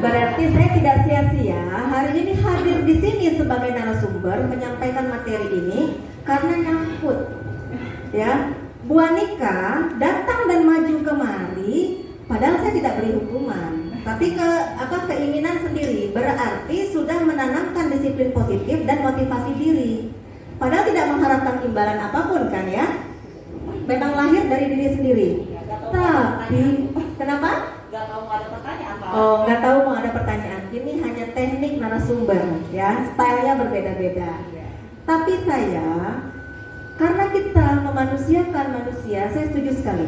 Berarti saya tidak sia-sia hari ini hadir di sini sebagai narasumber menyampaikan materi ini karena nyangkut. Ya, Bu Anika datang dan maju kemari. Padahal saya tidak beri hukuman, tapi keinginan sendiri berarti sudah menanamkan disiplin positif dan motivasi diri. Padahal tidak mengharapkan imbalan apapun kan ya, memang lahir dari diri sendiri. Tapi kenapa? Gak tahu mau ada pertanyaan Pak. Oh, nggak tahu mau ada pertanyaan. Ini hanya teknik narasumber ya, stylenya berbeda-beda. Tapi saya, karena kita memanusiakan manusia, saya setuju sekali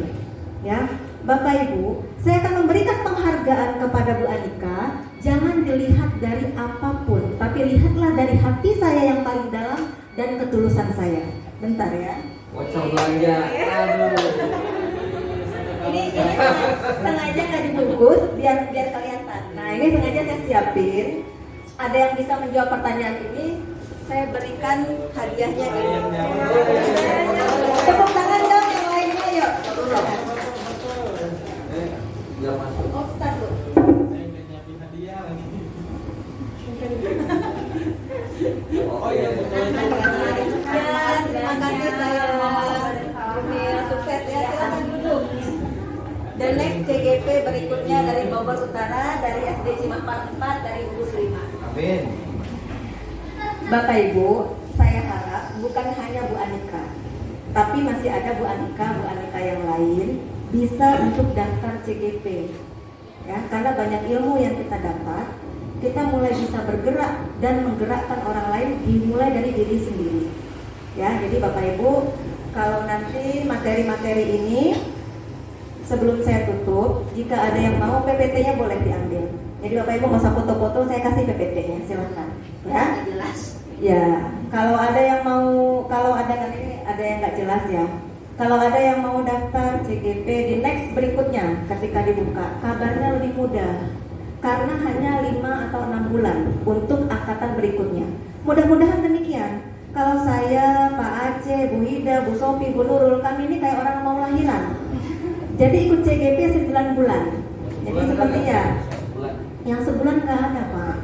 ya. Bapak Ibu, saya akan memberikan penghargaan kepada Bu Anika. Jangan dilihat dari apapun, tapi lihatlah dari hati saya yang paling dalam dan ketulusan saya. Bentar ya. Bocor belanja. Aduh. Ini sengaja nggak dibungkus biar kelihatan. Nah, ini sengaja saya siapin. Ada yang bisa menjawab pertanyaan ini, saya berikan hadiahnya ini. Tepuk tangan dong yang lainnya, yuk. Enggak masuk. Oh, start dulu. Saya udah nyiapin hadiah lagi. Oh iya betul. Ya, terima kasih saya. Sukses ya, silakan duduk. The next CGP berikutnya dari Bogor Utara, dari SD Cimapak 4, dari Ibu Slima. Amin. Bapak Ibu, saya harap bukan hanya Bu Anika, tapi masih ada Bu Anika yang lain bisa untuk daftar CGP. Ya, karena banyak ilmu yang kita dapat, kita mulai bisa bergerak dan menggerakkan orang lain dimulai dari diri sendiri. Ya, jadi Bapak Ibu, kalau nanti materi-materi ini sebelum saya tutup, jika ada yang mau PPT-nya boleh diambil. Jadi Bapak Ibu nggak usah foto-foto, saya kasih PPT-nya, silakan. Ya, Jelas. ya. Kalau ada yang mau, kalau ada kan ini ada yang nggak jelas ya. Kalau ada yang mau daftar CGP di next berikutnya, ketika dibuka, kabarnya lebih mudah. Karena hanya 5 atau 6 bulan untuk angkatan berikutnya. Mudah-mudahan demikian. Kalau saya, Pak Aceh, Bu Hida, Bu Sofi, Bu Nurul, kami ini kayak orang mau lahiran. Jadi ikut CGP 9 bulan. Jadi seperti ya, yang sebulan nggak ada Pak.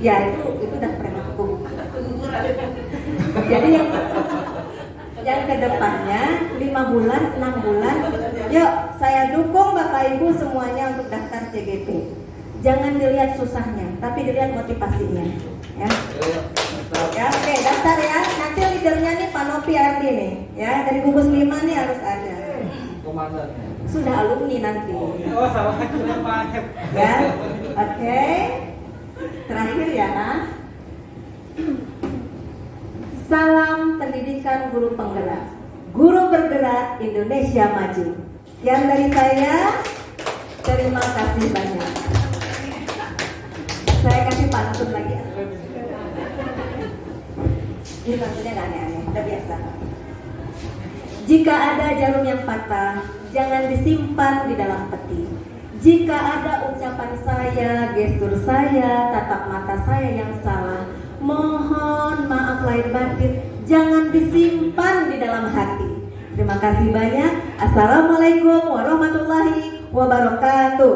Ya itu udah prematur. Jadi yang ke depannya 5 bulan, 6 bulan, yuk saya dukung Bapak Ibu semuanya untuk daftar CGP. Jangan dilihat susahnya, tapi dilihat motivasinya. Ya, ya oke, daftar ya. Nanti leadernya nih Pak Nopi Ardi nih, ya dari gugus 5 nih harus ada. Komandannya. Sudah alumni nanti. Oh, salah Pak. Ya, oke. Terakhir ya. Salam pendidikan guru penggerak. Guru bergerak, Indonesia maju. Sekian dari saya. Terima kasih banyak. Saya kasih pantun lagi ya. Ini pantunnya nggak aneh-aneh, udah biasa. Jika ada jarum yang patah, jangan disimpan di dalam peti. Jika ada ucapan saya, gestur saya, tatap mata saya yang salah, mohon maaf lahir batin, jangan disimpan di dalam hati. Terima kasih banyak. Assalamualaikum warahmatullahi wabarakatuh.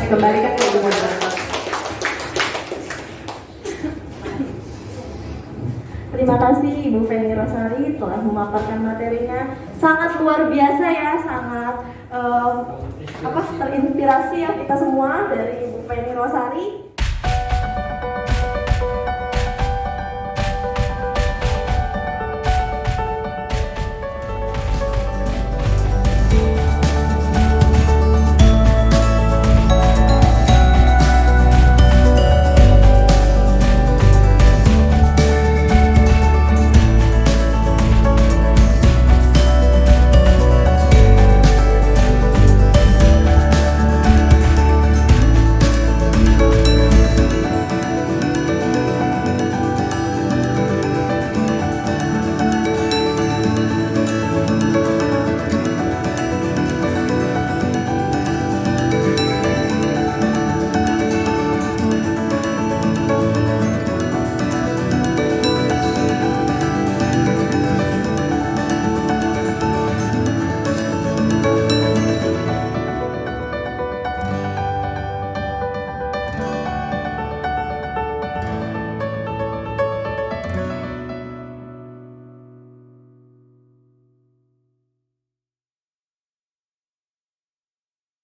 Saya kembalikan ke Ibu Moderator. Terima kasih Ibu Feni Rosari telah memaparkan materinya. Sangat luar biasa ya, sangat terinspirasi ya kita semua dari Ibu Feni Rosari.